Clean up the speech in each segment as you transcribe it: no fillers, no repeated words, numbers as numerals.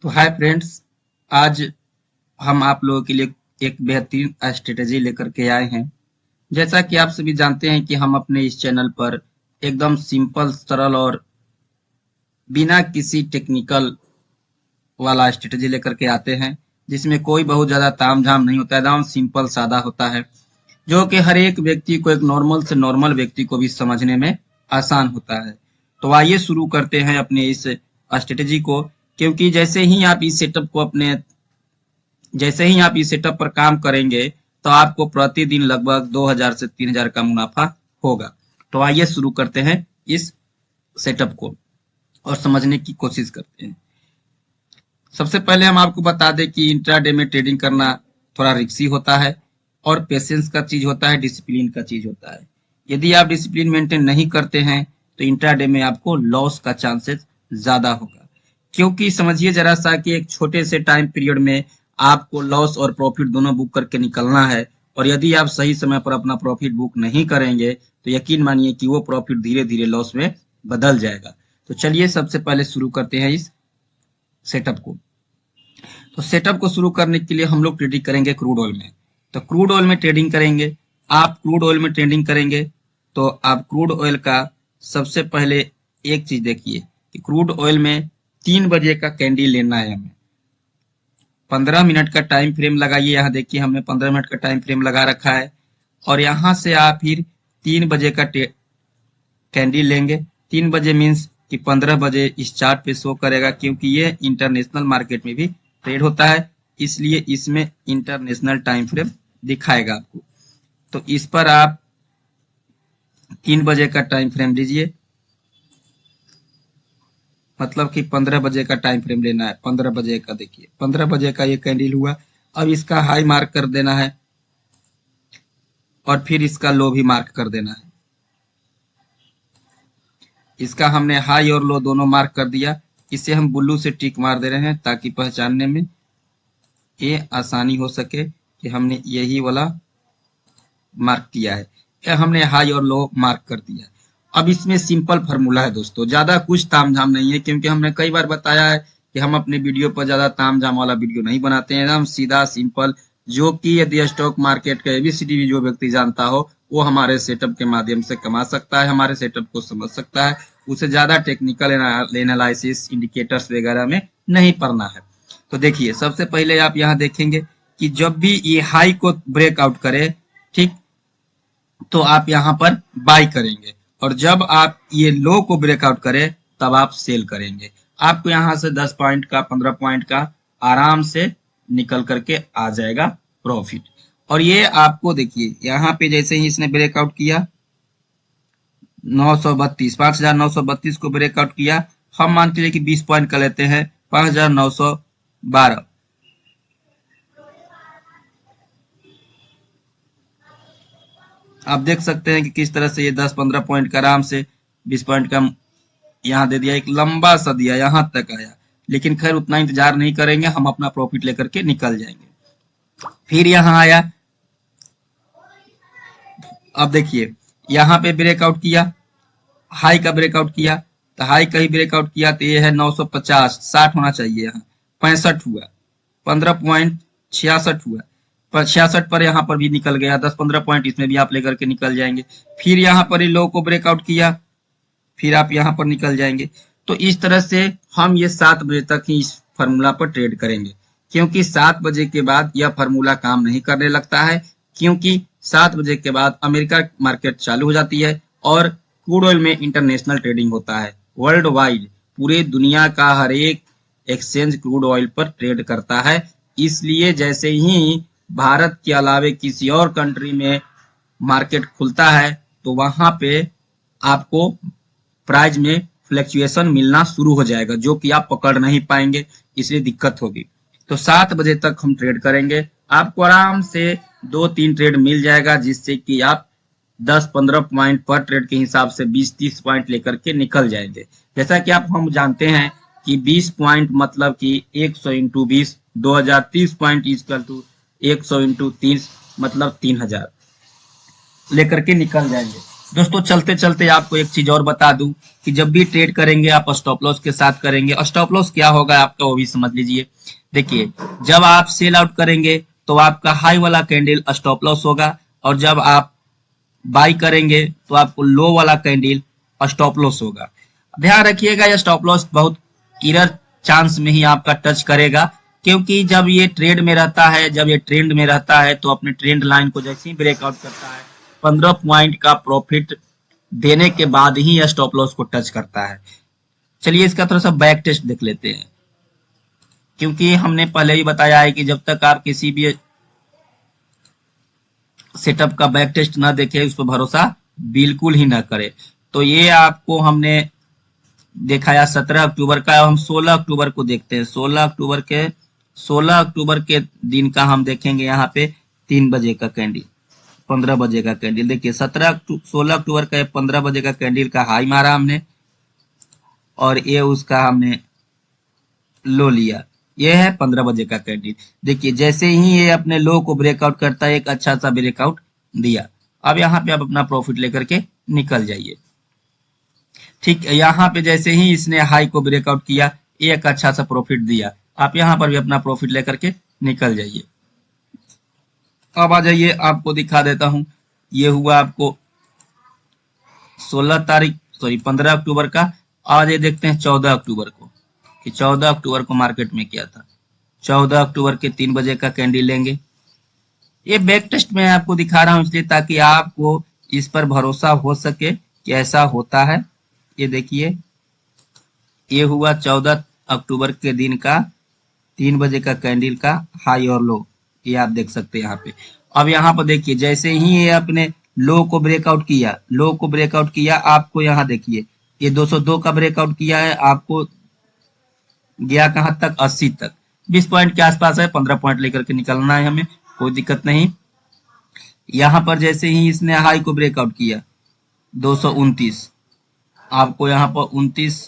तो hi friends, आज हम आप लोगों के लिए एक बेहतरीन स्ट्रेटेजी लेकर के आए हैं। जैसा कि आप सभी जानते हैं कि हम अपने इस चैनल पर एकदम सिंपल, सरल और बिना किसी टेक्निकल वाला स्ट्रेटेजी लेकर के आते हैं, जिसमें कोई बहुत ज्यादा तामझाम नहीं होता है, एकदम सिंपल सादा होता है, जो कि हर एक व्यक्ति को, एक नॉर्मल से नॉर्मल व्यक्ति को भी समझने में आसान होता है। तो आइए शुरू करते हैं अपने इस स्ट्रेटेजी को। क्योंकि जैसे ही आप इस सेटअप पर काम करेंगे, तो आपको प्रतिदिन लगभग 2000 से 3000 का मुनाफा होगा। तो आइए शुरू करते हैं इस सेटअप को और समझने की कोशिश करते हैं। सबसे पहले हम आपको बता दें कि इंट्राडे में ट्रेडिंग करना थोड़ा रिस्की होता है और पेशेंस का चीज होता है, डिसिप्लिन का चीज होता है। यदि आप डिसिप्लिन मेंटेन नहीं करते हैं तो इंट्राडे में आपको लॉस का चांसेस ज्यादा होगा। क्योंकि समझिए जरा सा कि एक छोटे से टाइम पीरियड में आपको लॉस और प्रॉफिट दोनों बुक करके निकलना है, और यदि आप सही समय पर अपना प्रॉफिट बुक नहीं करेंगे तो यकीन मानिए कि वो प्रॉफिट धीरे धीरे लॉस में बदल जाएगा। तो चलिए सबसे पहले शुरू करते हैं इस सेटअप को। तो सेटअप को शुरू करने के लिए हम लोग ट्रेडिंग करेंगे क्रूड ऑयल में। तो क्रूड ऑयल में ट्रेडिंग करेंगे। आप क्रूड ऑयल में ट्रेडिंग करेंगे तो आप क्रूड ऑयल का सबसे पहले एक चीज देखिए कि क्रूड ऑयल में 3 बजे का कैंडल लेना है हमें। 15 मिनट का टाइम फ्रेम लगाइए। यहाँ देखिए हमने 15 मिनट का टाइम फ्रेम लगा रखा है, और यहाँ से आप फिर 3 बजे का कैंडल लेंगे। 3 बजे मीन्स कि 15 बजे इस चार्ट पे शो करेगा, क्योंकि ये इंटरनेशनल मार्केट में भी ट्रेड होता है, इसलिए इसमें इंटरनेशनल टाइम फ्रेम दिखाएगा आपको। तो इस पर आप 3 बजे का टाइम फ्रेम लीजिए, मतलब कि 15 बजे का टाइम फ्रेम लेना है। 15 बजे का देखिए, 15 बजे का ये कैंडल हुआ। अब इसका हाई मार्क कर देना है और फिर इसका लो भी मार्क कर देना है। इसका हमने हाई और लो दोनों मार्क कर दिया। इसे हम ब्लू से टिक मार दे रहे हैं ताकि पहचानने में ये आसानी हो सके कि हमने यही वाला मार्क किया है। यह हमने हाई और लो मार्क कर दिया। अब इसमें सिंपल फार्मूला है दोस्तों, ज्यादा कुछ तामझाम नहीं है, क्योंकि हमने कई बार बताया है कि हम अपने वीडियो पर ज्यादा तामझाम वाला वीडियो नहीं बनाते हैं, एकदम सीधा सिंपल, जो कि यदि स्टॉक मार्केट का एबीसीडी भी जो व्यक्ति जानता हो वो हमारे सेटअप के माध्यम से कमा सकता है, हमारे सेटअप को समझ सकता है। उसे ज्यादा टेक्निकल एनालिसिस, इंडिकेटर्स वगैरह में नहीं पढ़ना है। तो देखिए सबसे पहले आप यहाँ देखेंगे कि जब भी ये हाई को ब्रेकआउट करे, ठीक, तो आप यहाँ पर बाय करेंगे, और जब आप ये लो को ब्रेकआउट करें तब आप सेल करेंगे। आपको यहाँ से 10 पॉइंट का, 15 पॉइंट का आराम से निकल करके आ जाएगा प्रॉफिट। और ये आपको देखिए यहाँ पे जैसे ही इसने ब्रेकआउट किया 932, 5932 को ब्रेकआउट किया, हम मान के लिए कि 20 पॉइंट का लेते हैं, 5912। आप देख सकते हैं कि किस तरह से ये 10-15 पॉइंट का आराम से 20 पॉइंट का यहाँ दे दिया, एक लंबा सा दिया, यहाँ तक आया। लेकिन खैर उतना इंतजार नहीं करेंगे, हम अपना प्रॉफिट लेकर के निकल जाएंगे। फिर यहाँ आया, अब देखिए यहाँ पे ब्रेकआउट किया, हाई का ब्रेकआउट किया, तो हाई का ही ब्रेकआउट किया, तो ये है 950, 60 होना चाहिए, यहाँ 65 हुआ, 15.66 हुआ, पर 66 पर यहाँ पर भी निकल गया, 10-15 पॉइंट इसमें भी आप लेकर के निकल जाएंगे। फिर यहाँ पर ही लो को ब्रेकआउट किया, फिर आप यहाँ पर निकल जाएंगे। तो इस तरह से हम ये 7 बजे तक ही इस फार्मूला पर ट्रेड करेंगे, क्योंकि 7 बजे के बाद यह फार्मूला काम नहीं करने लगता है, क्योंकि 7 बजे के बाद अमेरिका मार्केट चालू हो जाती है और क्रूड ऑयल में इंटरनेशनल ट्रेडिंग होता है। वर्ल्ड वाइड पूरे दुनिया का हर एक एक्सचेंज क्रूड ऑयल पर ट्रेड करता है, इसलिए जैसे ही भारत के अलावे किसी और कंट्री में मार्केट खुलता है तो वहां पे आपको प्राइस में फ्लक्चुएशन मिलना शुरू हो जाएगा, जो कि आप पकड़ नहीं पाएंगे, इसलिए दिक्कत होगी। तो 7 बजे तक हम ट्रेड करेंगे, आपको आराम से 2-3 ट्रेड मिल जाएगा, जिससे कि आप 10-15 पॉइंट पर ट्रेड के हिसाब से 20-30 पॉइंट लेकर के निकल जाएंगे। जैसा कि आप हम जानते हैं कि 20 पॉइंट मतलब कि 100 into 20, 2030 point equal to 100 into 30 मतलब 3000 लेकर के निकल जाएंगे। दोस्तों चलते चलते आपको एक चीज और बता दूं कि जब भी ट्रेड करेंगे आप स्टॉप लॉस के साथ करेंगे। स्टॉप लॉस क्या होगा आपका वो भी समझ लीजिए। देखिए, जब आप सेल आउट करेंगे तो आपका हाई वाला कैंडल स्टॉप लॉस होगा, और जब आप बाई करेंगे तो आपको लो वाला कैंडल स्टॉप लॉस होगा। ध्यान रखिएगा, यह स्टॉप लॉस बहुत इरर चांस में ही आपका टच करेगा, क्योंकि जब ये ट्रेड में रहता है, जब ये ट्रेंड में रहता है तो अपने ट्रेंड लाइन को जैसे ही ब्रेकआउट करता है 15 पॉइंट का प्रॉफिट देने के बाद ही यह स्टॉप लॉस को टच करता है। चलिए इसका थोड़ा सा बैक टेस्ट देख लेते हैं, क्योंकि हमने पहले ही बताया है कि जब तक आप किसी भी सेटअप का बैक टेस्ट ना देखे उस पर भरोसा बिल्कुल ही ना करें। तो ये आपको हमने दिखाया 17 अक्टूबर का। हम 16 अक्टूबर को देखते हैं। 16 अक्टूबर के दिन का हम देखेंगे यहाँ पे 3 बजे का कैंडल, 15 बजे का कैंडल। देखिए 16 अक्टूबर का 15 बजे का कैंडल का हाई मारा हमने, और ये उसका हमने लो लिया। ये है 15 बजे का कैंडल। देखिए जैसे ही ये अपने लो को ब्रेकआउट करता है, एक अच्छा सा ब्रेकआउट दिया। अब यहाँ पे आप अपना प्रॉफिट लेकर के निकल जाइए। ठीक है, यहाँ पे जैसे ही इसने हाई को ब्रेकआउट किया, एक अच्छा सा प्रॉफिट दिया। आप यहाँ पर भी अपना प्रॉफिट लेकर के निकल जाइए। अब आ जाइए, आपको दिखा देता हूं। ये हुआ आपको 15 अक्टूबर का। आज ये देखते हैं 14 अक्टूबर को कि 14 अक्टूबर को मार्केट में क्या था। 14 अक्टूबर के 3 बजे का कैंडल लेंगे। ये बैक टेस्ट में आपको दिखा रहा हूं इसलिए ताकि आपको इस पर भरोसा हो सके कि ऐसा होता है। ये देखिए, ये हुआ 14 अक्टूबर के दिन का 3 बजे का कैंडल का हाई और लो। ये आप देख सकते हैं यहाँ पे। अब यहाँ पर देखिए जैसे ही ये अपने लो को ब्रेकआउट किया, आपको यहाँ देखिए ये 202 का ब्रेकआउट किया है, आपको गया कहां तक, 80 तक। 20 पॉइंट के आसपास है, 15 पॉइंट लेकर के निकलना है हमें, कोई दिक्कत नहीं। यहाँ पर जैसे ही इसने हाई को ब्रेकआउट किया 229, आपको यहाँ पर 29,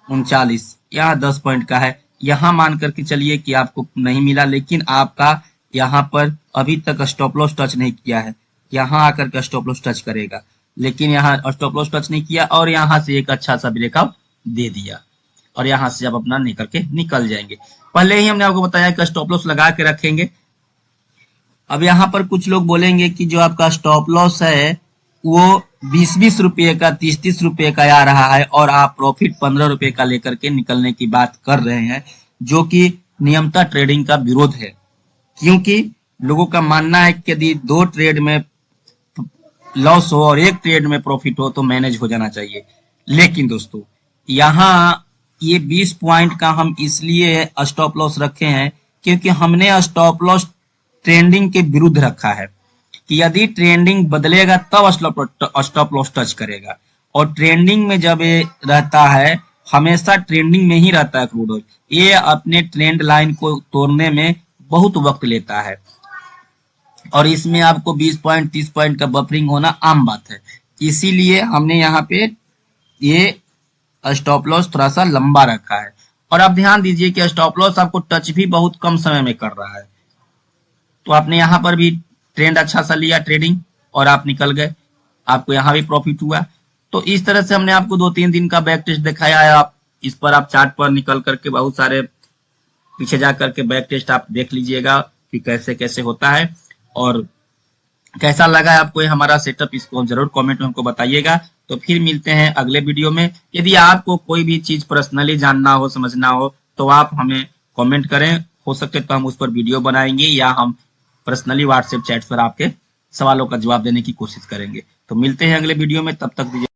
39, यहाँ 10 पॉइंट का है। यहाँ मान करके चलिए कि आपको नहीं मिला, लेकिन आपका यहाँ पर अभी तक स्टॉप लॉस टच नहीं किया है। यहाँ आकर के स्टॉप लॉस टच करेगा, लेकिन यहाँ स्टॉप लॉस टच नहीं किया, और यहाँ से एक अच्छा सा ब्रेकआउट दे दिया, और यहाँ से आप अपना निकल के निकल जाएंगे। पहले ही हमने आपको बताया कि स्टॉप लॉस लगा के रखेंगे। अब यहाँ पर कुछ लोग बोलेंगे कि जो आपका स्टॉप लॉस है वो 20-20 रुपये का, 30-30 रुपये का आ रहा है, और आप प्रॉफिट 15 रुपये का लेकर के निकलने की बात कर रहे हैं, जो कि नियमता ट्रेडिंग का विरोध है। क्योंकि लोगों का मानना है कि यदि 2 ट्रेड में लॉस हो और 1 ट्रेड में प्रॉफिट हो तो मैनेज हो जाना चाहिए। लेकिन दोस्तों यहाँ ये 20 पॉइंट का हम इसलिए स्टॉप लॉस रखे हैं क्योंकि हमने स्टॉप लॉस ट्रेंडिंग के विरुद्ध रखा है कि यदि ट्रेंडिंग बदलेगा तब स्टॉप लॉस टच करेगा, और ट्रेंडिंग में जब ये रहता है, हमेशा ट्रेंडिंग में ही रहता है क्रूड ऑयल, ये अपने ट्रेंड लाइन को तोड़ने में बहुत वक्त लेता है, और इसमें आपको 20 पॉइंट 30 पॉइंट का बफरिंग होना आम बात है। इसीलिए हमने यहाँ पे ये स्टॉप लॉस थोड़ा सा लंबा रखा है। और आप ध्यान दीजिए कि स्टॉप लॉस आपको टच भी बहुत कम समय में कर रहा है। तो आपने यहाँ पर भी ट्रेंड अच्छा सा लिया ट्रेडिंग, और आप निकल गए, आपको यहाँ भी प्रॉफिट हुआ। तो इस तरह से हमने आपको 2-3 दिन का बैक टेस्ट दिखाया है। आप इस पर आप चार्ट पर निकल करके बहुत सारे पीछे जा करके बैक टेस्ट आप देख लीजिएगा कि कैसे कैसे होता है, और कैसा लगा है आपको ये हमारा सेटअप, इसको जरूर कमेंट में हमको बताइएगा। तो फिर मिलते हैं अगले वीडियो में। यदि आपको कोई भी चीज पर्सनली जानना हो, समझना हो, तो आप हमें कमेंट करें, हो सके तो हम उस पर वीडियो बनाएंगे, या हम पर्सनली व्हाट्सएप चैट पर आपके सवालों का जवाब देने की कोशिश करेंगे। तो मिलते हैं अगले वीडियो में, तब तक दीजिए।